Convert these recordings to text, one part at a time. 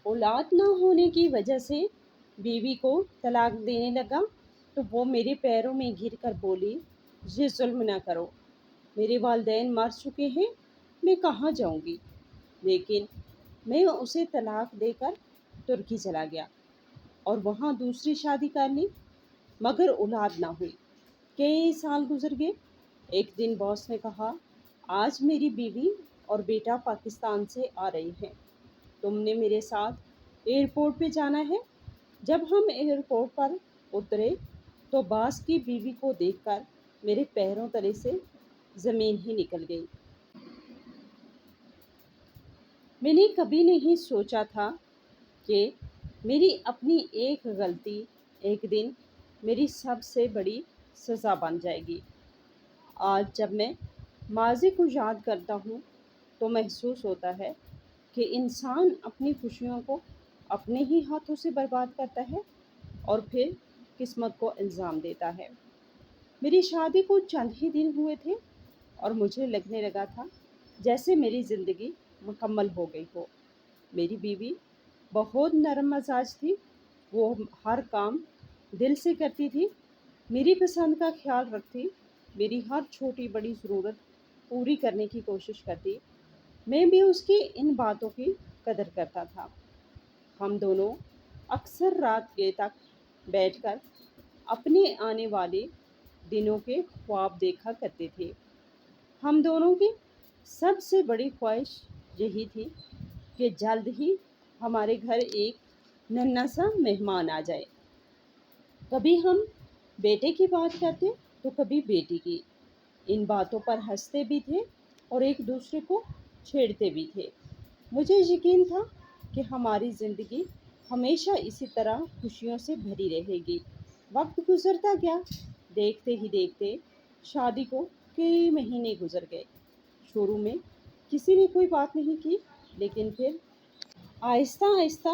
اولاد نہ ہونے کی وجہ سے بیوی کو طلاق دینے لگا تو وہ میرے پیروں میں گر کر بولی، یہ ظلم نہ کرو، میرے والدین مر چکے ہیں، میں کہاں جاؤں گی؟ لیکن میں اسے طلاق دے کر ترکی چلا گیا اور وہاں دوسری شادی کر لی، مگر اولاد نہ ہوئی۔ کئی سال گزر گئے۔ ایک دن باس نے کہا، آج میری بیوی اور بیٹا پاکستان سے آ رہے ہیں، تم نے میرے ساتھ ایئرپورٹ پہ جانا ہے۔ جب ہم ایئرپورٹ پر اترے تو باس کی بیوی کو دیکھ کر میرے پیروں تلے سے زمین ہی نکل گئی۔ میں نے کبھی نہیں سوچا تھا کہ میری اپنی ایک غلطی ایک دن میری سب سے بڑی سزا بن جائے گی۔ آج جب میں ماضی کو یاد کرتا ہوں تو محسوس ہوتا ہے کہ انسان اپنی خوشیوں کو اپنے ہی ہاتھوں سے برباد کرتا ہے اور پھر قسمت کو الزام دیتا ہے۔ میری شادی کو چند ہی دن ہوئے تھے اور مجھے لگنے لگا تھا جیسے میری زندگی مکمل ہو گئی ہو۔ میری بیوی بہت نرم مزاج تھی، وہ ہر کام دل سے کرتی تھی، میری پسند کا خیال رکھتی، میری ہر چھوٹی بڑی ضرورت پوری کرنے کی کوشش کرتی۔ میں بھی اس کی ان باتوں کی قدر کرتا تھا۔ ہم دونوں اکثر رات کے تک بیٹھ کر اپنے آنے والے دنوں کے خواب دیکھا کرتے تھے۔ ہم دونوں کی سب سے بڑی خواہش یہی تھی کہ جلد ہی ہمارے گھر ایک ننھا سا مہمان آ جائے۔ کبھی ہم بیٹے کی بات کرتے تو کبھی بیٹی کی۔ ان باتوں پر ہنستے بھی تھے اور ایک دوسرے کو چھیڑتے بھی تھے۔ مجھے یقین تھا کہ ہماری زندگی ہمیشہ اسی طرح خوشیوں سے بھری رہے گی۔ وقت گزرتا گیا، دیکھتے ہی دیکھتے شادی کو کئی مہینے گزر گئے۔ شروع میں کسی نے کوئی بات نہیں کی، لیکن پھر آہستہ آہستہ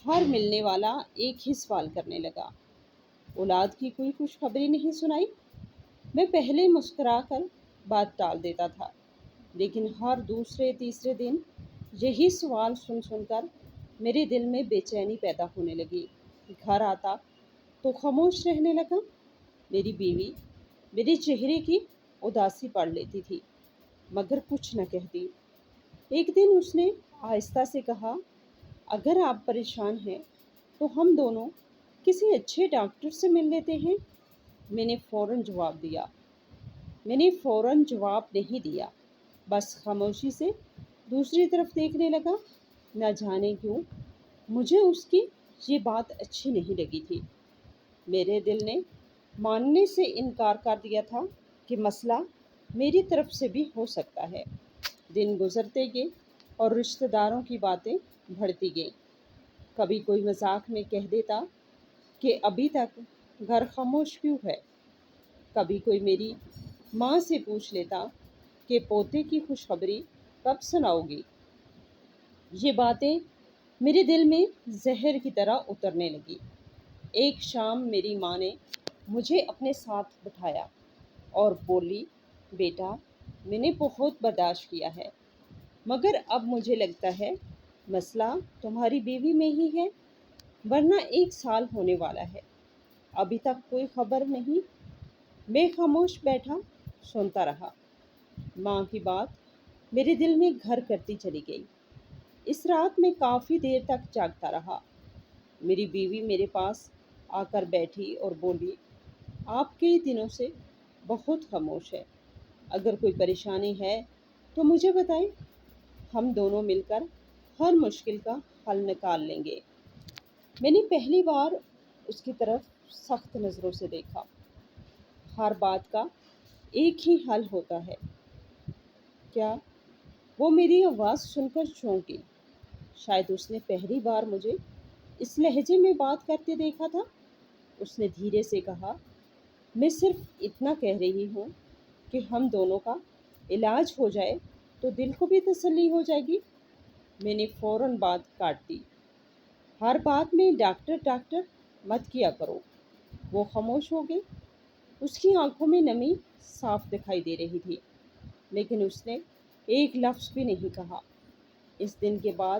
ہر ملنے والا ایک ہی سوال کرنے لگا، اولاد کی کوئی خوشخبری نہیں سنائی؟ میں پہلے مسکرا کر بات ٹال دیتا تھا، لیکن ہر دوسرے تیسرے دن یہی سوال سن سن کر میرے دل میں بے چینی پیدا ہونے لگی۔ گھر آتا تو خاموش رہنے لگا۔ میری بیوی میرے چہرے کی اداسی پڑھ لیتی تھی مگر کچھ نہ کہتی۔ ایک دن اس نے آہستہ سے کہا، اگر آپ پریشان ہیں تو ہم دونوں کسی اچھے ڈاکٹر سے مل لیتے ہیں۔ میں نے فوراً جواب نہیں دیا، بس خاموشی سے دوسری طرف دیکھنے لگا۔ نہ جانے کیوں مجھے اس کی یہ بات اچھی نہیں لگی تھی۔ میرے دل نے ماننے سے انکار کر دیا تھا کہ مسئلہ میری طرف سے بھی ہو سکتا ہے۔ دن گزرتے گئے اور رشتہ داروں کی باتیں بڑھتی گئیں۔ کبھی کوئی مذاق میں کہہ دیتا کہ ابھی تک گھر خاموش کیوں ہے؟ کبھی کوئی میری ماں سے پوچھ لیتا کہ پوتے کی خوشخبری کب سناؤ گی؟ یہ باتیں میرے دل میں زہر کی طرح اترنے لگی۔ ایک شام میری ماں نے مجھے اپنے ساتھ بٹھایا اور بولی، بیٹا میں نے بہت برداشت کیا ہے، مگر اب مجھے لگتا ہے مسئلہ تمہاری بیوی میں ہی ہے، ورنہ 1 سال ہونے والا ہے، ابھی تک کوئی خبر نہیں۔ میں خاموش بیٹھا سنتا رہا۔ ماں کی بات میرے دل میں گھر کرتی چلی گئی۔ اس رات میں کافی دیر تک جاگتا رہا۔ میری بیوی میرے پاس آ کر بیٹھی اور بولی، آپ کئی دنوں سے بہت خاموش ہے، اگر کوئی پریشانی ہے تو مجھے بتائیں، ہم دونوں مل کر ہر مشکل کا حل نکال لیں گے۔ میں نے پہلی بار اس کی طرف سخت نظروں سے دیکھا۔ ہر بات کا ایک ہی حل ہوتا ہے کیا؟ وہ میری آواز سن کر چونکی۔ شاید اس نے پہلی بار مجھے اس لہجے میں بات کرتے دیکھا تھا۔ اس نے دھیرے سے کہا، میں صرف اتنا کہہ رہی ہوں کہ ہم دونوں کا علاج ہو جائے تو دل کو بھی تسلی ہو جائے گی۔ میں نے فوراً بات کاٹ دی، ہر بات میں ڈاکٹر ڈاکٹر مت کیا کرو۔ وہ خاموش ہو گئی۔ اس کی آنکھوں میں نمی صاف دکھائی دے رہی تھی، لیکن اس نے ایک لفظ بھی نہیں کہا۔ اس دن کے بعد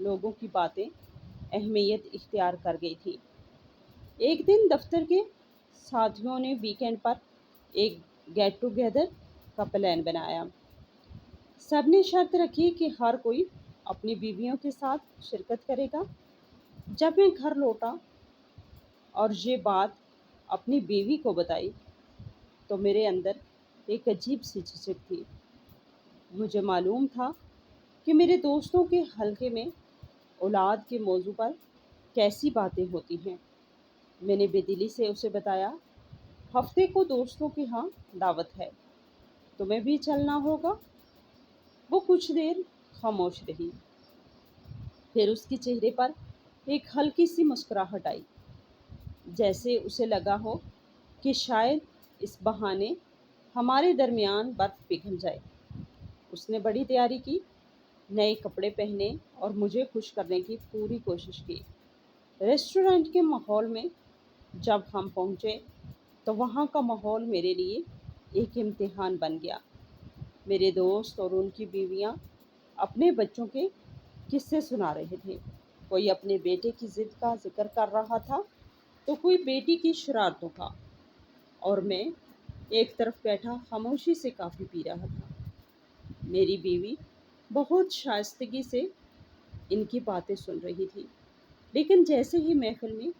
لوگوں کی باتیں اہمیت اختیار کر گئی تھی۔ ایک دن دفتر کے ساتھیوں نے ویکینڈ پر ایک گیٹ ٹوگیدر کا پلان بنایا۔ سب نے شرط رکھی کہ ہر کوئی اپنی بیویوں کے ساتھ شرکت کرے گا۔ جب میں گھر لوٹا اور یہ بات اپنی بیوی کو بتائی تو میرے اندر ایک عجیب سی جھجک تھی۔ مجھے معلوم تھا کہ میرے دوستوں کے حلقے میں اولاد کے موضوع پر کیسی باتیں ہوتی ہیں۔ میں نے بے دلی سے اسے بتایا، ہفتے کو دوستوں کے ہاں دعوت ہے، تمہیں بھی چلنا ہوگا۔ وہ کچھ دیر خاموش رہی، پھر اس کے چہرے پر ایک ہلکی سی مسکراہٹ آئی، جیسے اسے لگا ہو کہ شاید اس بہانے ہمارے درمیان برف پگھل جائے۔ اس نے بڑی تیاری کی، نئے کپڑے پہنے اور مجھے خوش کرنے کی پوری کوشش کی۔ ریسٹورنٹ کے ماحول میں جب ہم پہنچے تو وہاں کا ماحول میرے لیے ایک امتحان بن گیا۔ میرے دوست اور ان کی بیویاں اپنے بچوں کے قصے سنا رہے تھے۔ کوئی اپنے بیٹے کی ضد کا ذکر کر رہا تھا تو کوئی بیٹی کی شرارتوں کا، اور میں ایک طرف بیٹھا خاموشی سے کافی پی رہا تھا۔ میری بیوی بہت شائستگی سے ان کی باتیں سن رہی تھی، لیکن جیسے ہی محفل میں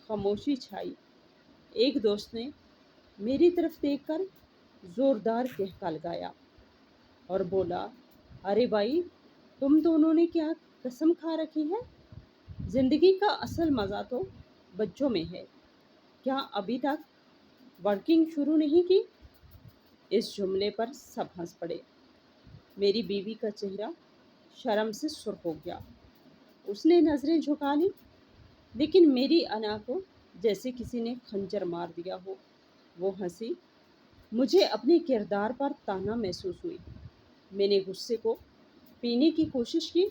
خاموشی چھائی، ایک دوست نے میری طرف دیکھ کر زوردار قہقہ لگایا اور بولا، ارے بھائی، تم دونوں نے کیا قسم کھا رکھی ہے؟ زندگی کا اصل مزہ تو بچوں میں ہے، کیا ابھی تک ورکنگ شروع نہیں کی؟ اس جملے پر سب ہنس پڑے۔ میری بیوی کا چہرہ شرم سے سرخ ہو گیا۔ اس نے نظریں جھکا لی، لیکن میری انا کو جیسے کسی نے خنجر مار دیا ہو۔ وہ ہنسی۔ مجھے اپنے کردار پر طعنہ محسوس ہوئی۔ میں نے غصے کو پینے کی کوشش کی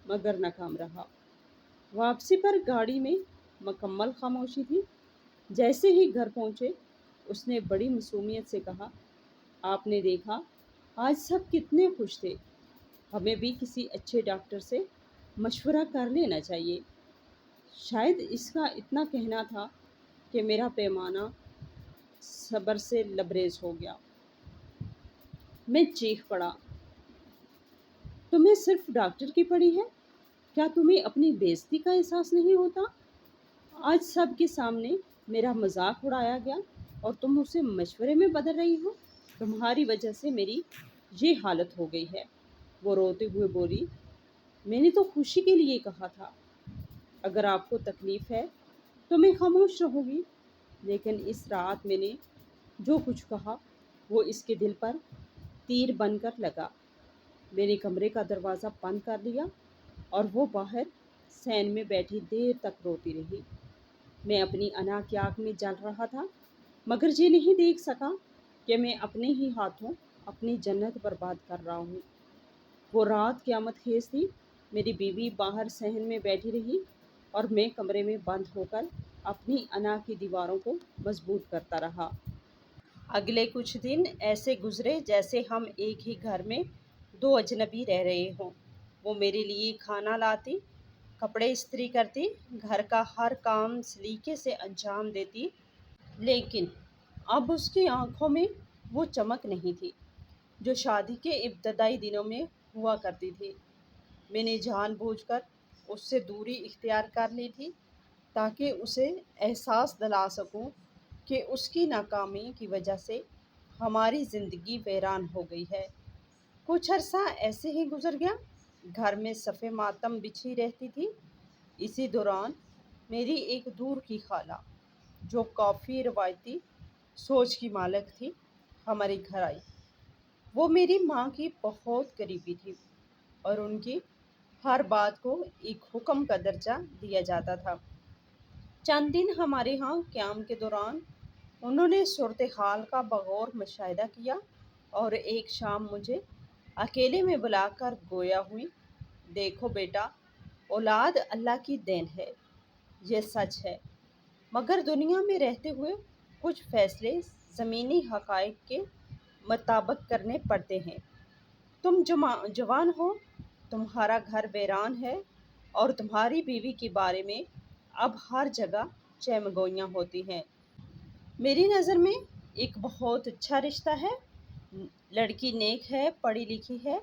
مگر ناکام رہا۔ واپسی پر گاڑی میں مکمل خاموشی تھی۔ جیسے ہی گھر پہنچے اس نے بڑی معصومیت سے کہا، آپ نے دیکھا آج سب کتنے خوش تھے، ہمیں بھی کسی اچھے ڈاکٹر سے مشورہ کر لینا چاہیے۔ شاید اس کا اتنا کہنا تھا کہ میرا پیمانہ صبر سے لبریز ہو گیا۔ میں چیخ پڑا، تمہیں صرف ڈاکٹر کی پڑی ہے؟ کیا تمہیں اپنی بے عزتی کا احساس نہیں ہوتا؟ آج سب کے سامنے میرا مذاق اڑایا گیا اور تم اسے مشورے میں بدل رہی ہو۔ تمہاری وجہ سے میری یہ حالت ہو گئی ہے۔ وہ روتے ہوئے بولی، میں نے تو خوشی کے لیے کہا تھا، اگر آپ کو تکلیف ہے تو میں خاموش رہوں گی، لیکن اس رات میں نے جو کچھ کہا وہ اس کے دل پر تیر بن کر لگا۔ میں نے کمرے کا دروازہ بند کر دیا اور وہ باہر سین میں بیٹھی دیر تک روتی رہی۔ میں اپنی انا کی آگ میں جل رہا تھا مگر یہ نہیں دیکھ سکا کہ میں اپنے ہی ہاتھوں اپنی جنت برباد کر رہا ہوں۔ وہ رات قیامت خیز تھی۔ میری بیوی باہر صحن میں بیٹھی رہی اور میں کمرے میں بند ہو کر اپنی انا کی دیواروں کو مضبوط کرتا رہا۔ اگلے کچھ دن ایسے گزرے جیسے ہم ایک ہی گھر میں دو اجنبی رہ رہے ہوں۔ وہ میرے لیے کھانا لاتی، کپڑے استری کرتی، گھر کا ہر کام سلیقے سے انجام دیتی، لیکن اب اس کی آنکھوں میں وہ چمک نہیں تھی جو شادی کے ابتدائی دنوں میں ہوا کرتی تھی۔ میں نے جان بوجھ کر اس سے دوری اختیار کر لی تھی تاکہ اسے احساس دلا سکوں کہ اس کی ناکامی کی وجہ سے ہماری زندگی ویران ہو گئی ہے۔ کچھ عرصہ ایسے ہی گزر گیا۔ گھر میں صف ماتم بچھی رہتی تھی۔ اسی دوران میری ایک دور کی خالہ جو کافی روایتی سوچ کی مالک تھی ہمارے گھر آئی۔ وہ میری ماں کی بہت قریبی تھی اور ان کی ہر بات کو ایک حکم کا درجہ دیا جاتا تھا۔ چند دن ہمارے ہاں قیام کے دوران انہوں نے صورتحال کا بغور مشاہدہ کیا اور ایک شام مجھے اکیلے میں بلا کر گویا ہوئی، دیکھو بیٹا، اولاد اللہ کی دین ہے، یہ سچ ہے، مگر دنیا میں رہتے ہوئے کچھ فیصلے زمینی حقائق کے مطابق کرنے پڑتے ہیں۔ تم جوان ہو، تمہارا گھر ویران ہے اور تمہاری بیوی کے بارے میں اب ہر جگہ چہمگوئیاں ہوتی ہیں۔ میری نظر میں ایک بہت اچھا رشتہ ہے۔ لڑکی نیک ہے، پڑھی لکھی ہے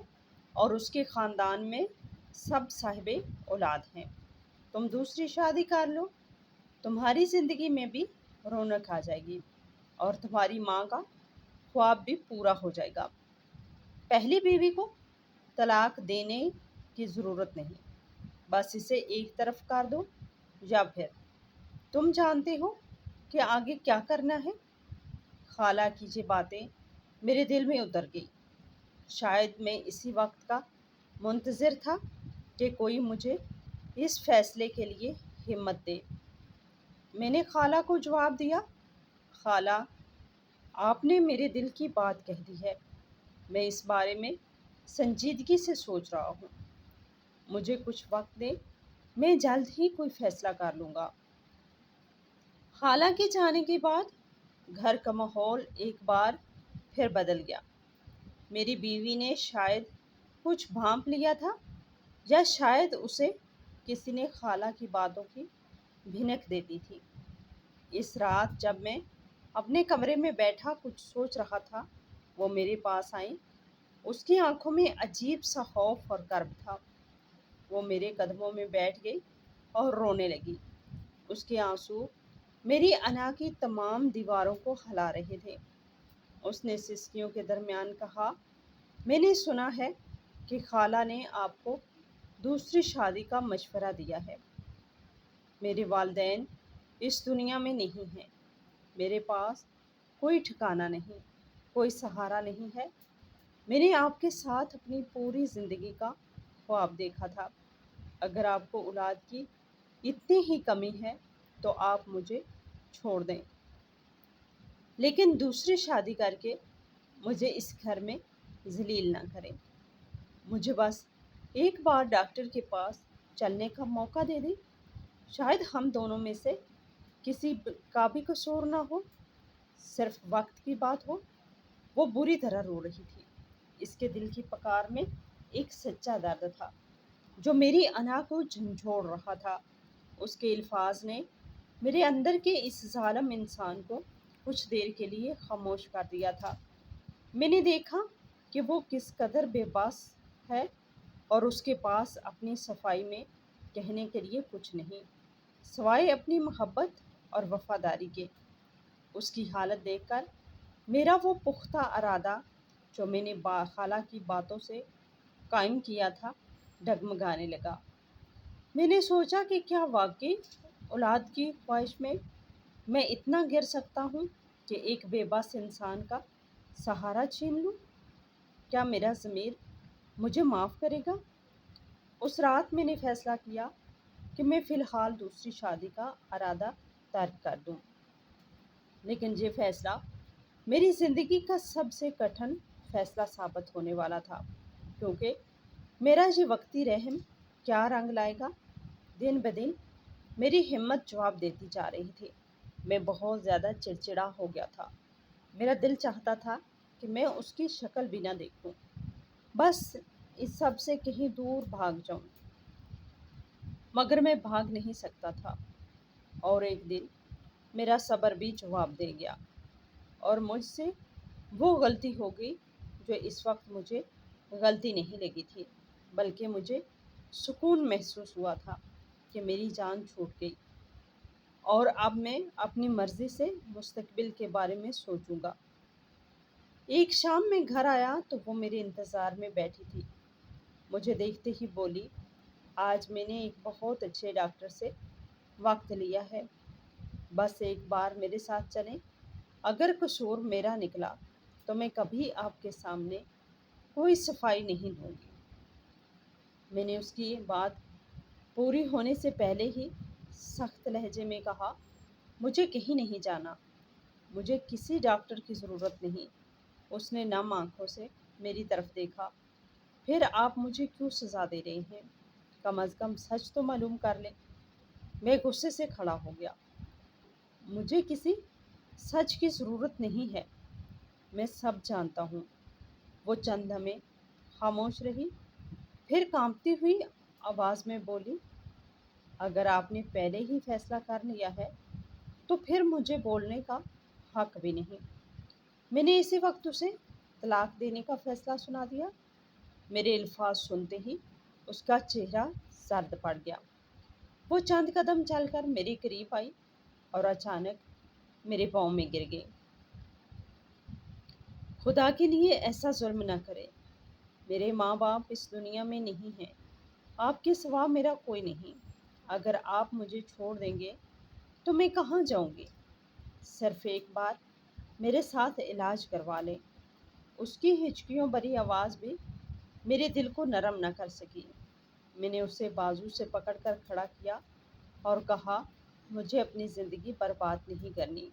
اور اس کے خاندان میں سب صاحب اولاد ہیں۔ تم دوسری شادی کر لو، تمہاری زندگی میں بھی رونق آ جائے گی اور تمہاری ماں کا خواب بھی پورا ہو جائے گا۔ پہلی بیوی کو طلاق دینے کی ضرورت نہیں، بس اسے ایک طرف کر دو، یا پھر تم جانتے ہو کہ آگے کیا کرنا ہے۔ خالہ کی یہ باتیں میرے دل میں اتر گئی۔ شاید میں اسی وقت کا منتظر تھا کہ کوئی مجھے اس فیصلے کے لیے ہمت دے۔ میں نے خالہ کو جواب دیا، خالہ، آپ نے میرے دل کی بات کہہ دی ہے۔ میں اس بارے میں سنجیدگی سے سوچ رہا ہوں۔ مجھے کچھ وقت دیں، میں جلد ہی کوئی فیصلہ کر لوں گا۔ خالہ کے جانے کے بعد گھر کا ماحول ایک بار پھر بدل گیا۔ میری بیوی نے شاید کچھ بھانپ لیا تھا، یا شاید اسے کسی نے خالہ کی باتوں کی بھنک دیتی تھی۔ اس رات جب میں اپنے کمرے میں بیٹھا کچھ سوچ رہا تھا، وہ میرے پاس آئیں۔ اس کی آنکھوں میں عجیب سا خوف اور کرب تھا۔ وہ میرے قدموں میں بیٹھ گئی اور رونے لگی۔ اس کے آنسو میری انا کی تمام دیواروں کو ہلا رہے تھے۔ اس نے سسکیوں کے درمیان کہا، میں نے سنا ہے کہ خالہ نے آپ کو دوسری شادی کا مشورہ دیا ہے۔ میرے والدین اس دنیا میں نہیں ہیں۔ میرے پاس کوئی ٹھکانہ نہیں، کوئی سہارا نہیں ہے۔ میں نے آپ کے ساتھ اپنی پوری زندگی کا خواب دیکھا تھا۔ اگر آپ کو اولاد کی اتنی ہی کمی ہے تو آپ مجھے چھوڑ دیں، لیکن دوسری شادی کر کے مجھے اس گھر میں ذلیل نہ کریں۔ مجھے بس ایک بار ڈاکٹر کے پاس چلنے کا موقع دے دیں۔ شاید ہم دونوں میں سے کسی کا بھی قصور نہ ہو، صرف وقت کی بات ہو۔ وہ بری طرح رو رہی تھی۔ اس کے دل کی پکار میں ایک سچا درد تھا جو میری انا کو جھنجھوڑ رہا تھا۔ اس کے الفاظ نے میرے اندر کے اس ظالم انسان کو کچھ دیر کے لیے خاموش کر دیا تھا۔ میں نے دیکھا کہ وہ کس قدر بے بس ہے اور اس کے پاس اپنی صفائی میں کہنے کے لیے کچھ نہیں سوائے اپنی محبت اور وفاداری کے۔ اس کی حالت دیکھ کر میرا وہ پختہ ارادہ جو میں نے خالہ کی باتوں سے قائم کیا تھا ڈگمگانے لگا۔ میں نے سوچا کہ کیا واقعی اولاد کی خواہش میں اتنا گر سکتا ہوں کہ ایک بے بس انسان کا سہارا چھین لوں؟ کیا میرا ضمیر مجھے معاف کرے گا؟ اس رات میں نے فیصلہ کیا کہ میں فی الحال دوسری شادی کا ارادہ ترک کر دوں، لیکن یہ فیصلہ میری زندگی کا سب سے کٹھن فیصلہ ثابت ہونے والا تھا، کیونکہ میرا یہ وقتی رحم کیا رنگ لائے گا۔ دن بدن میری ہمت جواب دیتی جا رہی تھی۔ میں بہت زیادہ چڑچڑا ہو گیا تھا۔ میرا دل چاہتا تھا کہ میں اس کی شکل بھی نہ دیکھوں، بس اس سب سے کہیں دور بھاگ جاؤں، مگر میں بھاگ نہیں سکتا تھا۔ اور ایک دن میرا صبر بھی جواب دے گیا اور مجھ سے وہ غلطی ہو گئی جو اس وقت مجھے غلطی نہیں لگی تھی، بلکہ مجھے سکون محسوس ہوا تھا کہ میری جان چھوٹ گئی اور اب میں اپنی مرضی سے مستقبل کے بارے میں سوچوں گا۔ ایک شام میں گھر آیا تو وہ میرے انتظار میں بیٹھی تھی۔ مجھے دیکھتے ہی بولی، آج میں نے ایک بہت اچھے ڈاکٹر سے وقت لیا ہے، بس ایک بار میرے ساتھ چلیں۔ اگر قصور میرا نکلا تو میں کبھی آپ کے سامنے کوئی صفائی نہیں دوں گی۔ میں نے اس کی بات پوری ہونے سے پہلے ہی سخت لہجے میں کہا، مجھے کہیں نہیں جانا، مجھے کسی ڈاکٹر کی ضرورت نہیں۔ اس نے نم آنکھوں سے میری طرف دیکھا، پھر آپ مجھے کیوں سزا دے رہے ہیں؟ کم از کم سچ تو معلوم کر لیں۔ میں غصے سے کھڑا ہو گیا۔ مجھے کسی سچ کی ضرورت نہیں ہے، میں سب جانتا ہوں۔ وہ چند لمحے خاموش رہی، پھر کانپتی ہوئی آواز میں بولی، اگر آپ نے پہلے ہی فیصلہ کر لیا ہے تو پھر مجھے بولنے کا حق بھی نہیں۔ میں نے اسی وقت اسے طلاق دینے کا فیصلہ سنا دیا۔ میرے الفاظ سنتے ہی اس کا چہرہ سرد پڑ گیا۔ وہ چند قدم چل کر میرے قریب آئی اور اچانک میرے پاؤں میں گر گئی۔ خدا کے لیے ایسا ظلم نہ کرے۔ میرے ماں باپ اس دنیا میں نہیں ہیں۔ آپ کے سوا میرا کوئی نہیں۔ اگر آپ مجھے چھوڑ دیں گے تو میں کہاں جاؤں گی؟ صرف ایک بار میرے ساتھ علاج کروا لیں۔ اس کی ہچکیوں بھری آواز بھی میرے دل کو نرم نہ کر سکی۔ میں نے اسے بازو سے پکڑ کر کھڑا کیا اور کہا، مجھے اپنی زندگی برباد نہیں کرنی۔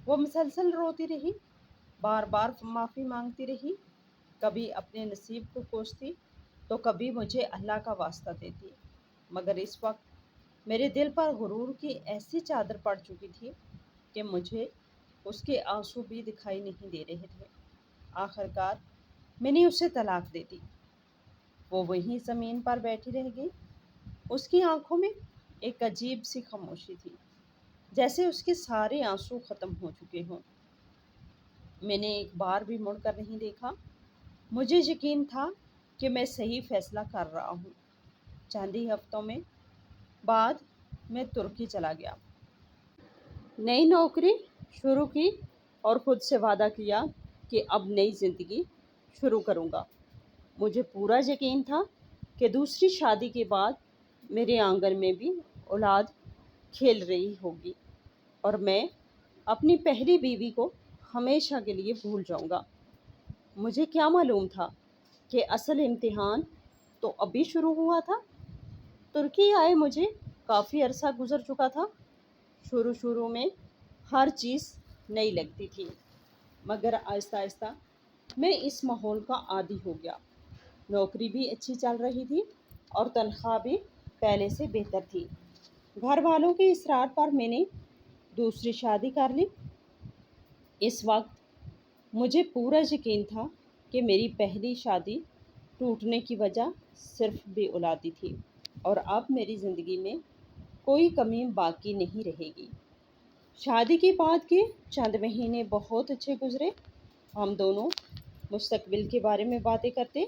وہ مسلسل روتی رہی، بار بار معافی مانگتی رہی، کبھی اپنے نصیب کو کوستی تو کبھی مجھے اللہ کا واسطہ دیتی، مگر اس وقت میرے دل پر غرور کی ایسی چادر پڑ چکی تھی کہ مجھے اس کے آنسو بھی دکھائی نہیں دے رہے تھے۔ آخر کار میں نے اسے طلاق دے دی۔ وہ وہیں زمین پر بیٹھی رہ گئی۔ اس کی آنکھوں میں ایک عجیب سی خاموشی تھی، جیسے اس کے سارے آنسو ختم ہو چکے ہوں۔ میں نے ایک بار بھی مڑ کر نہیں دیکھا۔ مجھے یقین تھا کہ میں صحیح فیصلہ کر رہا ہوں۔ چند ہی ہفتوں میں بعد میں ترکی چلا گیا۔ نئی نوکری شروع کی اور خود سے وعدہ کیا کہ اب نئی زندگی شروع کروں گا۔ مجھے پورا یقین تھا کہ دوسری شادی کے بعد میرے آنگن میں بھی اولاد کھیل رہی ہوگی اور میں اپنی پہلی بیوی کو ہمیشہ کے لیے بھول جاؤں گا۔ مجھے کیا معلوم تھا کہ اصل امتحان تو ابھی شروع ہوا تھا۔ ترکی آئے مجھے کافی عرصہ گزر چکا تھا۔ شروع میں ہر چیز نئی لگتی تھی، مگر آہستہ آہستہ میں اس ماحول کا عادی ہو گیا۔ نوکری بھی اچھی چل رہی تھی اور تنخواہ بھی پہلے سے بہتر تھی۔ گھر والوں کے اصرار پر میں نے دوسری شادی کر لی۔ اس وقت مجھے پورا یقین تھا کہ میری پہلی شادی ٹوٹنے کی وجہ صرف بے اولادی تھی اور اب میری زندگی میں کوئی کمی باقی نہیں رہے گی۔ شادی کے بعد کے چند مہینے بہت اچھے گزرے۔ ہم دونوں مستقبل کے بارے میں باتیں کرتے،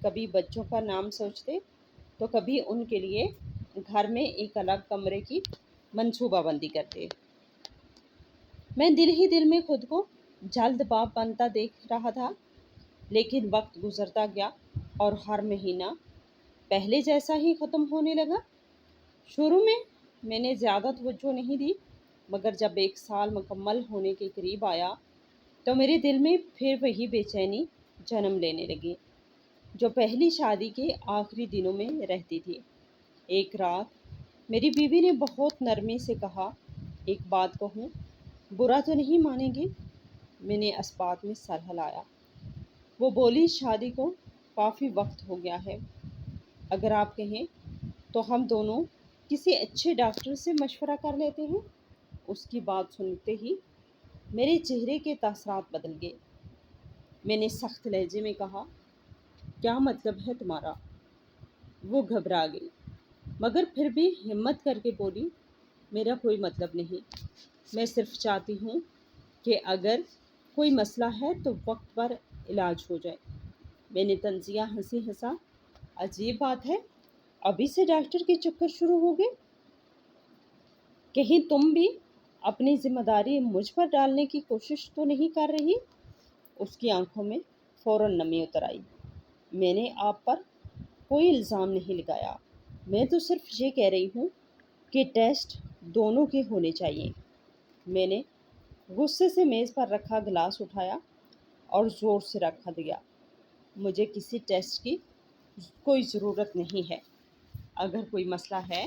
کبھی بچوں کا نام سوچتے تو کبھی ان کے لیے گھر میں ایک الگ کمرے کی منصوبہ بندی کرتے۔ میں دل ہی دل میں خود کو جلد باپ بنتا دیکھ رہا تھا، لیکن وقت گزرتا گیا اور ہر مہینہ پہلے جیسا ہی ختم ہونے لگا۔ شروع میں نے زیادہ توجہ نہیں دی، مگر جب 1 سال مکمل ہونے کے قریب آیا تو میرے دل میں پھر وہی بے چینی جنم لینے لگی جو پہلی شادی کے آخری دنوں میں رہتی تھی۔ ایک رات میری بیوی نے بہت نرمی سے کہا، ایک بات کہوں، برا تو نہیں مانیں گے؟ میں نے اس بات میں سر ہلایا۔ وہ بولی، شادی کو کافی وقت ہو گیا ہے، اگر آپ کہیں تو ہم دونوں کسی اچھے ڈاکٹر سے مشورہ کر لیتے ہیں۔ اس کی بات سنتے ہی میرے چہرے کے تاثرات بدل گئے۔ میں نے سخت لہجے میں کہا، کیا مطلب ہے تمہارا؟ وہ گھبرا گئی، مگر پھر بھی ہمت کر کے بولی، میرا کوئی مطلب نہیں، میں صرف چاہتی ہوں کہ اگر کوئی مسئلہ ہے تو وقت پر علاج ہو جائے۔ میں نے طنزیہ ہنسی ہنسا، عجیب بات ہے، ابھی سے ڈاکٹر کے چکر شروع ہو گئے؟ کہیں تم بھی اپنی ذمہ داری مجھ پر ڈالنے کی کوشش تو نہیں کر رہی؟ اس کی آنکھوں میں فوراً نمی اتر آئی۔ میں نے آپ پر کوئی الزام نہیں لگایا، میں تو صرف یہ کہہ رہی ہوں کہ ٹیسٹ دونوں کے ہونے چاہیے۔ میں نے غصے سے میز پر رکھا گلاس اٹھایا اور زور سے رکھ دیا۔ مجھے کسی ٹیسٹ کی کوئی ضرورت نہیں ہے، اگر کوئی مسئلہ ہے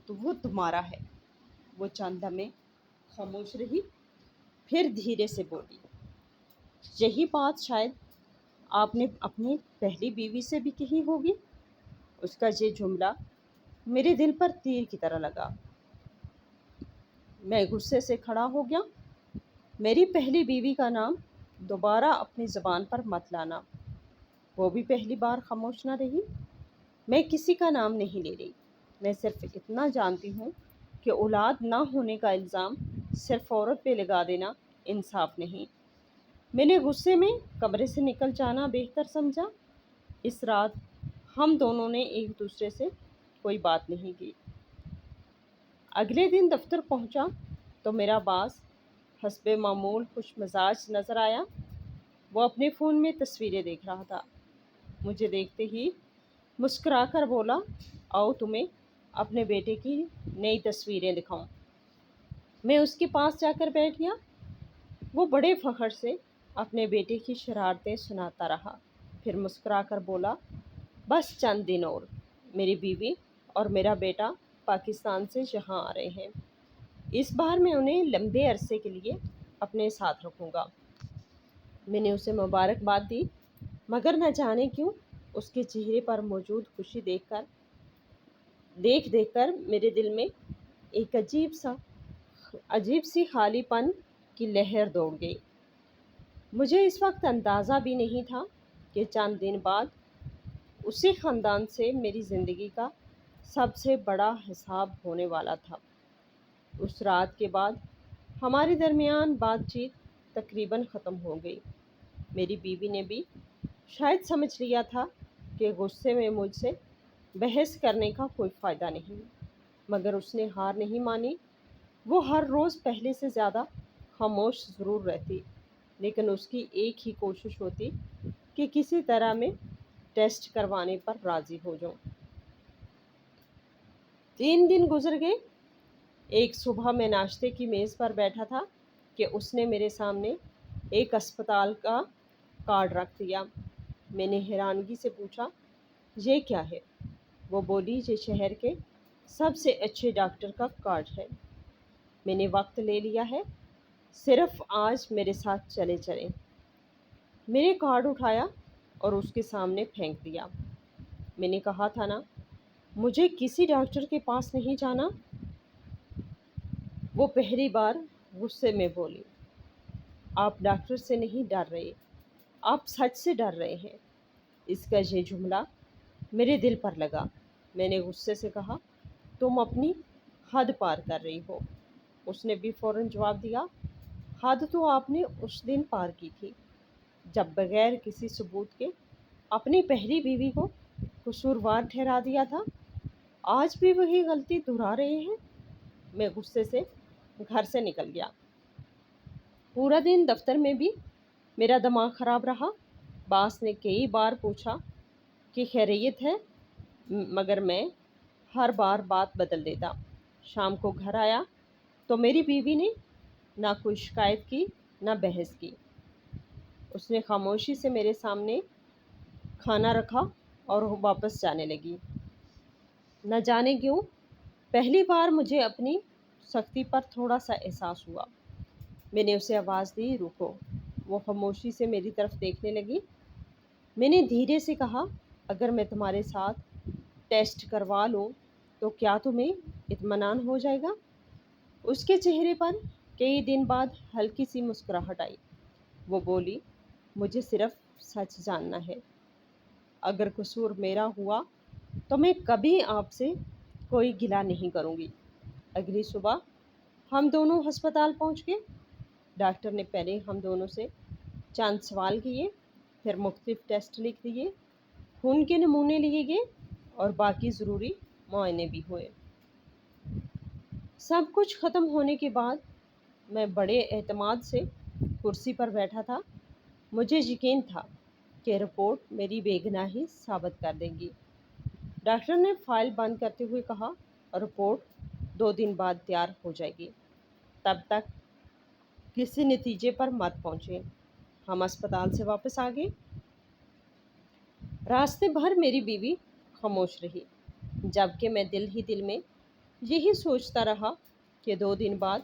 تو وہ تمہارا ہے۔ وہ چند لمحے خاموش رہی، پھر دھیرے سے بولی، یہی بات شاید آپ نے اپنی پہلی بیوی سے بھی کہی ہوگی۔ اس کا یہ جملہ میرے دل پر تیر کی طرح لگا۔ میں غصے سے کھڑا ہو گیا۔ میری پہلی بیوی کا نام دوبارہ اپنی زبان پر مت لانا۔ وہ بھی پہلی بار خاموش نہ رہی۔ میں کسی کا نام نہیں لے رہی، میں صرف اتنا جانتی ہوں کہ اولاد نہ ہونے کا الزام صرف عورت پہ لگا دینا انصاف نہیں۔ میں نے غصے میں کمرے سے نکل جانا بہتر سمجھا۔ اس رات ہم دونوں نے ایک دوسرے سے کوئی بات نہیں کی۔ اگلے دن دفتر پہنچا تو میرا باس حسب معمول خوش مزاج نظر آیا۔ وہ اپنے فون میں تصویریں دیکھ رہا تھا۔ مجھے دیکھتے ہی مسکرا کر بولا، آؤ تمہیں اپنے بیٹے کی نئی تصویریں دکھاؤں۔ میں اس کے پاس جا کر بیٹھ گیا۔ وہ بڑے فخر سے اپنے بیٹے کی شرارتیں سناتا رہا، پھر مسکرا کر بولا، بس چند دن اور میری بیوی اور میرا بیٹا پاکستان سے یہاں آ رہے ہیں۔ اس بار میں انہیں لمبے عرصے کے لیے اپنے ساتھ رکھوں گا۔ میں نے اسے مبارکباد دی، مگر نہ جانے کیوں اس کے چہرے پر موجود خوشی دیکھ کر میرے دل میں ایک عجیب سی خالی پن کی لہر دوڑ گئی۔ مجھے اس وقت اندازہ بھی نہیں تھا کہ چند دن بعد اسی خاندان سے میری زندگی کا سب سے بڑا حساب ہونے والا تھا۔ اس رات کے بعد ہمارے درمیان بات چیت تقریباً ختم ہو گئی۔ میری بیوی نے بھی شاید سمجھ لیا تھا کہ غصے میں مجھ سے بحث کرنے کا کوئی فائدہ نہیں، مگر اس نے ہار نہیں مانی۔ وہ ہر روز پہلے سے زیادہ خاموش ضرور رہتی، لیکن اس کی ایک ہی کوشش ہوتی کہ کسی طرح میں ٹیسٹ کروانے پر راضی ہو جاؤں۔ 3 دن گزر گئے۔ ایک صبح میں ناشتے کی میز پر بیٹھا تھا کہ اس نے میرے سامنے ایک اسپتال کا کارڈ رکھ دیا۔ میں نے حیرانگی سے پوچھا، یہ کیا ہے؟ وہ بولی، یہ شہر کے سب سے اچھے ڈاکٹر کا کارڈ ہے۔ میں نے وقت لے لیا ہے، صرف آج میرے ساتھ چلیں۔ میں نے کارڈ اٹھایا اور اس کے سامنے پھینک دیا۔ میں نے کہا تھا نا، مجھے کسی ڈاکٹر کے پاس نہیں جانا۔ وہ پہلی بار غصے میں بولی، آپ ڈاکٹر سے نہیں ڈر رہے، آپ سچ سے ڈر رہے ہیں۔ اس کا یہ جملہ میرے دل پر لگا۔ میں نے غصے سے کہا، تم اپنی حد پار کر رہی ہو۔ اس نے بھی فوراً جواب دیا، حد تو آپ نے اس دن پار کی تھی جب بغیر کسی ثبوت کے اپنی پہلی بیوی کو قصوروار ٹھہرا دیا تھا۔ آج بھی وہی غلطی دہرا رہے ہیں۔ میں غصے سے گھر سے نکل گیا۔ پورا دن دفتر میں بھی میرا دماغ خراب رہا۔ باس نے کئی بار پوچھا کہ خیریت ہے، مگر میں ہر بار بات بدل دیتا۔ شام کو گھر آیا تو میری بیوی نے نہ کوئی شکایت کی نہ بحث کی۔ اس نے خاموشی سے میرے سامنے کھانا رکھا اور واپس جانے لگی۔ نہ جانے کیوں پہلی بار مجھے اپنی سختی پر تھوڑا سا احساس ہوا۔ میں نے اسے آواز دی، رکو۔ وہ خاموشی سے میری طرف دیکھنے لگی۔ میں نے دھیرے سے کہا، اگر میں تمہارے ساتھ ٹیسٹ کروا لوں تو کیا تمہیں اطمینان ہو جائے گا؟ اس کے چہرے پر کئی دن بعد ہلکی سی مسکراہٹ آئی۔ وہ بولی، مجھے صرف سچ جاننا ہے۔ اگر قصور میرا ہوا تو میں کبھی آپ سے کوئی گلہ نہیں کروں گی۔ اگلی صبح ہم دونوں ہسپتال پہنچ گئے۔ ڈاکٹر نے پہلے ہم دونوں سے چند سوال کیے، پھر مختلف ٹیسٹ لکھ دیے، خون کے نمونے لیے گئے اور باقی ضروری معائنے بھی ہوئے۔ سب کچھ ختم ہونے کے بعد میں بڑے اعتماد سے کرسی پر بیٹھا تھا۔ مجھے یقین تھا کہ رپورٹ میری بے گناہی ثابت کر دے گی۔ ڈاکٹر نے فائل بند کرتے ہوئے کہا، رپورٹ 2 دن بعد تیار ہو جائے گی، تب تک کسی نتیجے پر مت پہنچیں۔ ہم اسپتال سے واپس آ گئے۔ راستے بھر میری بیوی خاموش رہی، جبکہ میں دل ہی دل میں یہی سوچتا رہا کہ 2 دن بعد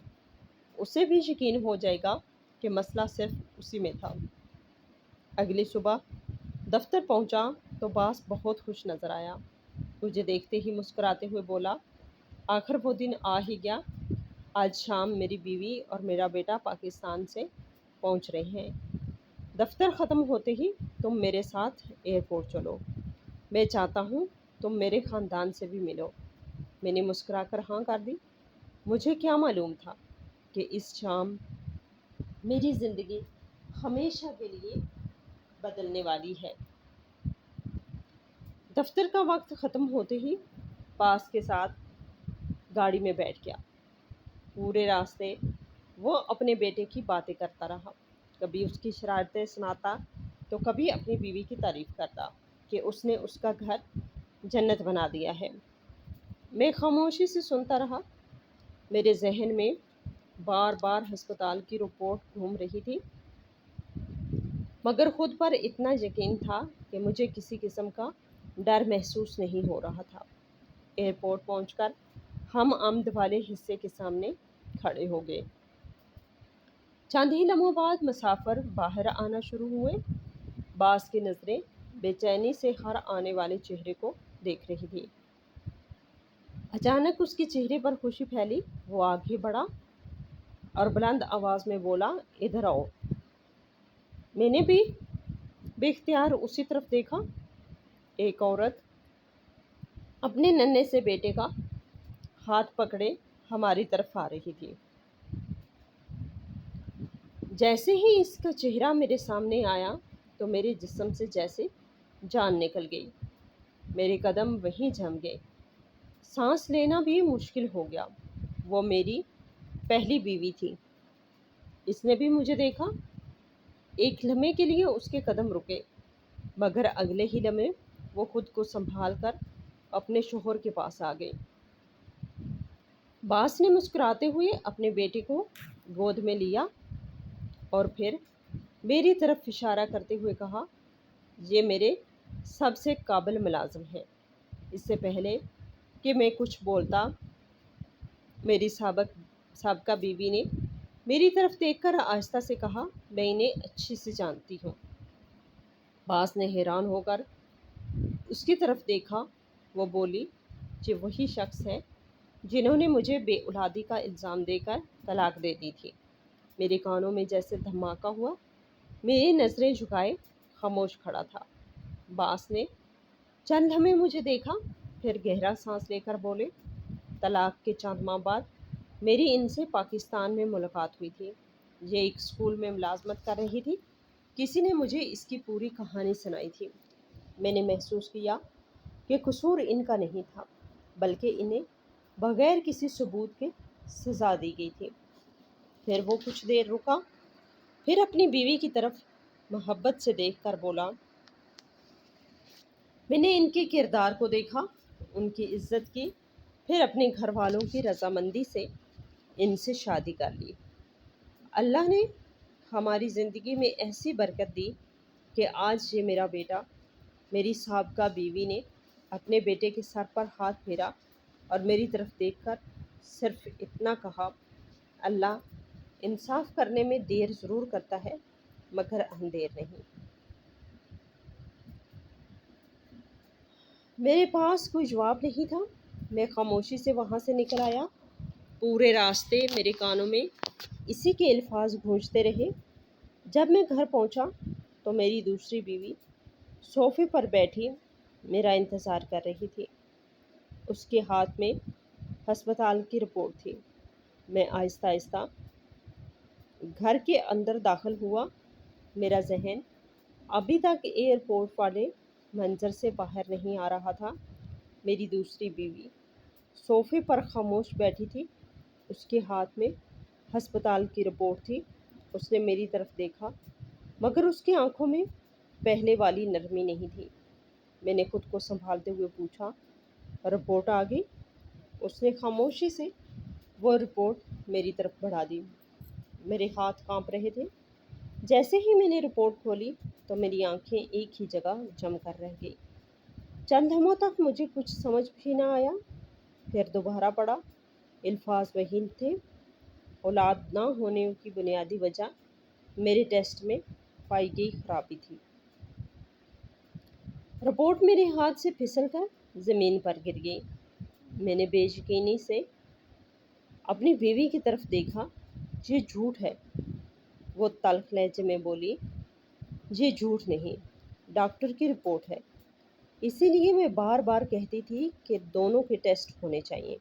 اسے بھی یقین ہو جائے گا کہ مسئلہ صرف اسی میں تھا۔ اگلی صبح دفتر پہنچا تو باس بہت خوش نظر آیا۔ مجھے دیکھتے ہی مسکراتے ہوئے بولا، آخر وہ دن آ ہی گیا۔ آج شام میری بیوی اور میرا بیٹا پاکستان سے پہنچ رہے ہیں۔ دفتر ختم ہوتے ہی تم میرے ساتھ ایئرپورٹ چلو۔ میں چاہتا ہوں تم میرے خاندان سے بھی ملو۔ میں نے مسکرا کر ہاں کر دی۔ مجھے کیا معلوم تھا کہ اس شام میری زندگی ہمیشہ کے لیے بدلنے والی ہے۔ دفتر کا وقت ختم ہوتے ہی پاس کے ساتھ گاڑی میں بیٹھ گیا۔ پورے راستے وہ اپنے بیٹے کی باتیں کرتا رہا، کبھی اس کی شرارتیں سناتا تو کبھی اپنی بیوی کی تعریف کرتا کہ اس نے اس کا گھر جنت بنا دیا ہے۔ میں خاموشی سے سنتا رہا۔ میرے ذہن میں بار بار ہسپتال کی رپورٹ گھوم رہی تھی، مگر خود پر اتنا یقین تھا کہ مجھے کسی قسم کا ڈر محسوس نہیں ہو رہا تھا۔ ایئرپورٹ پہنچ کر ہم آمد والے حصے کے سامنے کھڑے ہو گئے۔ چند ہی لمحوں بعد مسافر باہر آنا شروع ہوئے۔ باس کی نظریں بے چینی سے ہر آنے والے چہرے کو دیکھ رہی تھی۔ اچانک اس کے چہرے پر خوشی پھیلی۔ وہ آگے بڑھا اور بلند آواز میں بولا، ادھر آؤ۔ میں نے بھی بے اختیار اسی طرف دیکھا۔ ایک عورت اپنے ننھے سے بیٹے کا ہاتھ پکڑے ہماری طرف آ رہی تھی۔ جیسے ہی اس کا چہرہ میرے سامنے آیا تو میرے جسم سے جیسے جان نکل گئی۔ میرے قدم وہیں جم گئے۔ سانس لینا بھی مشکل ہو گیا۔ وہ میری پہلی بیوی تھی۔ اس نے بھی مجھے دیکھا۔ ایک لمحے کے لیے اس کے قدم رکے، مگر اگلے ہی لمحے وہ خود کو سنبھال کر اپنے شوہر کے پاس آ گئی۔ باس نے مسکراتے ہوئے اپنے بیٹے کو گود میں لیا اور پھر میری طرف اشارہ کرتے ہوئے کہا، یہ میرے سب سے قابل ملازم ہیں۔ اس سے پہلے کہ میں کچھ بولتا، میری سابقہ بیوی نے میری طرف دیکھ کر آہستہ سے کہا، میں انہیں اچھی سے جانتی ہوں۔ باس نے حیران ہو کر اس کی طرف دیکھا۔ وہ بولی، یہ وہی شخص ہے جنہوں نے مجھے بے اولادی کا الزام دے کر طلاق دے دی تھی۔ میرے کانوں میں جیسے دھماکہ ہوا۔ میری نظریں جھکائے خاموش کھڑا تھا۔ باس نے چند لمحے مجھے دیکھا، پھر گہرا سانس لے کر بولے، طلاق کے چند ماہ بعد میری ان سے پاکستان میں ملاقات ہوئی تھی۔ یہ ایک اسکول میں ملازمت کر رہی تھی۔ کسی نے مجھے اس کی پوری کہانی سنائی تھی۔ میں نے محسوس کیا کہ قصور ان کا نہیں تھا، بلکہ انہیں بغیر کسی ثبوت کے سزا دی گئی تھی۔ پھر وہ کچھ دیر رکا، پھر اپنی بیوی کی طرف محبت سے دیکھ کر بولا، میں نے ان کے کردار کو دیکھا، ان کی عزت کی، پھر اپنے گھر والوں کی رضامندی سے ان سے شادی کر لی۔ اللہ نے ہماری زندگی میں ایسی برکت دی کہ آج یہ میرا بیٹا، میری سابقہ بیوی نے اپنے بیٹے کے سر پر ہاتھ پھیرا اور میری طرف دیکھ کر صرف اتنا کہا، اللہ انصاف کرنے میں دیر ضرور کرتا ہے مگر اندھیر نہیں۔ میرے پاس کوئی جواب نہیں تھا۔ میں خاموشی سے وہاں سے نکل آیا۔ پورے راستے میرے کانوں میں اسی کے الفاظ گونجتے رہے۔ جب میں گھر پہنچا تو میری دوسری بیوی صوفے پر بیٹھی میرا انتظار کر رہی تھی۔ اس کے ہاتھ میں ہسپتال کی رپورٹ تھی۔ میں آہستہ آہستہ گھر کے اندر داخل ہوا۔ میرا ذہن ابھی تک ایئرپورٹ والے منظر سے باہر نہیں آ رہا تھا۔ میری دوسری بیوی صوفے پر خاموش بیٹھی تھی۔ اس کے ہاتھ میں ہسپتال کی رپورٹ تھی۔ اس نے میری طرف دیکھا، مگر اس کی آنکھوں میں پہلے والی نرمی نہیں تھی۔ میں نے خود کو سنبھالتے ہوئے پوچھا، رپورٹ آ گئی؟ اس نے خاموشی سے وہ رپورٹ میری طرف بڑھا دی۔ میرے ہاتھ کانپ رہے تھے۔ جیسے ہی میں نے رپورٹ کھولی تو میری آنکھیں ایک ہی جگہ جم کر رہ گئی۔ چند لمحوں تک مجھے کچھ سمجھ بھی نہ آیا، پھر دوبارہ پڑھا۔ الفاظ وہی تھے، اولاد نہ ہونے کی بنیادی وجہ میرے ٹیسٹ میں پائی گئی خرابی تھی۔ رپورٹ میرے ہاتھ سے پھسل کر زمین پر گر گئی۔ میں نے بے یقینی سے اپنی بیوی کی طرف دیکھا۔ یہ جھوٹ ہے، وہ تلخ لہجے میں بولی۔ یہ جھوٹ نہیں، ڈاکٹر کی رپورٹ ہے۔ اسی لیے میں بار بار کہتی تھی کہ دونوں کے ٹیسٹ ہونے چاہیے۔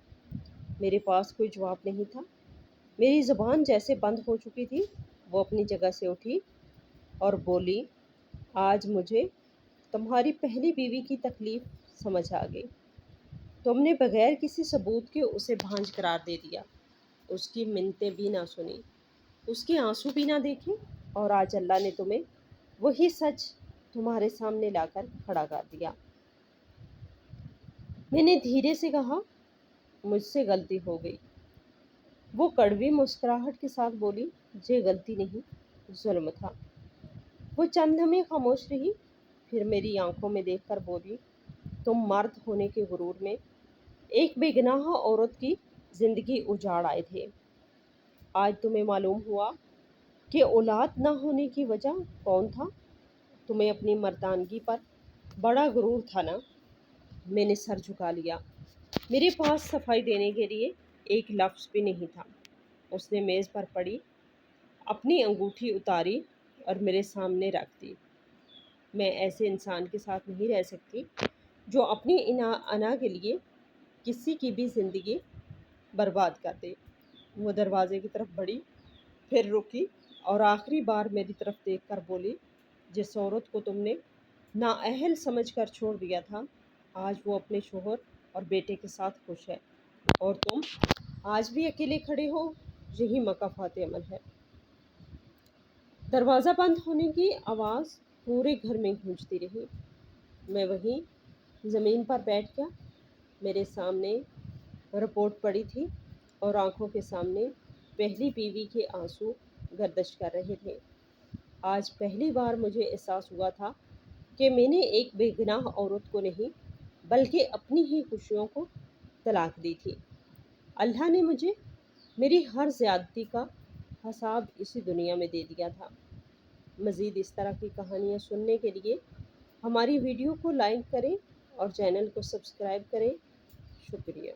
میرے پاس کوئی جواب نہیں تھا۔ میری زبان جیسے بند ہو چکی تھی۔ وہ اپنی جگہ سے اٹھی اور بولی، آج مجھے تمہاری پہلی بیوی کی تکلیف سمجھ آ گئی۔ تم نے بغیر کسی ثبوت کے اسے بھانج قرار دے دیا، اس کی منتیں بھی نہ سنی، اس کے آنسو بھی نہ دیکھے، اور آج اللہ نے تمہیں وہی سچ تمہارے سامنے لا کر کھڑا کر دیا۔ میں نے دھیرے سے کہا، مجھ سے غلطی ہو گئی۔ وہ کڑوی مسکراہٹ کے ساتھ بولی، یہ غلطی نہیں، ظلم تھا۔ وہ چند لمحے خاموش رہی، پھر میری آنکھوں میں دیکھ کر بولی، تم مرد ہونے کے غرور میں ایک بے گناہ عورت کی زندگی اجاڑ آئے تھے۔ آج تمہیں معلوم ہوا کہ اولاد نہ ہونے کی وجہ کون تھا۔ تمہیں اپنی مردانگی پر بڑا غرور تھا نا؟ میں نے سر جھکا لیا۔ میرے پاس صفائی دینے کے لیے ایک لفظ بھی نہیں تھا۔ اس نے میز پر پڑی اپنی انگوٹھی اتاری اور میرے سامنے رکھ دی۔ میں ایسے انسان کے ساتھ نہیں رہ سکتی جو اپنی انا کے لیے کسی کی بھی زندگی برباد کر دے۔ وہ دروازے کی طرف بڑھی، پھر رکی اور آخری بار میری طرف دیکھ کر بولی، جس عورت کو تم نے نااہل سمجھ کر چھوڑ دیا تھا، آج وہ اپنے شوہر اور بیٹے کے ساتھ خوش ہے، اور تم آج بھی اکیلے کھڑے ہو۔ یہی مکافات عمل ہے۔ دروازہ بند ہونے کی آواز پورے گھر میں گونجتی رہی۔ میں وہیں زمین پر بیٹھ گیا۔ میرے سامنے رپورٹ پڑی تھی اور آنکھوں کے سامنے پہلی بیوی کے آنسو گردش کر رہے تھے۔ آج پہلی بار مجھے احساس ہوا تھا کہ میں نے ایک بے گناہ عورت کو نہیں بلکہ اپنی ہی خوشیوں کو طلاق دی تھی۔ اللہ نے مجھے میری ہر زیادتی کا حساب اسی دنیا میں دے دیا تھا۔ مزید اس طرح کی کہانیاں سننے کے لیے ہماری ویڈیو کو لائک کریں اور چینل کو سبسکرائب کریں۔ شکریہ۔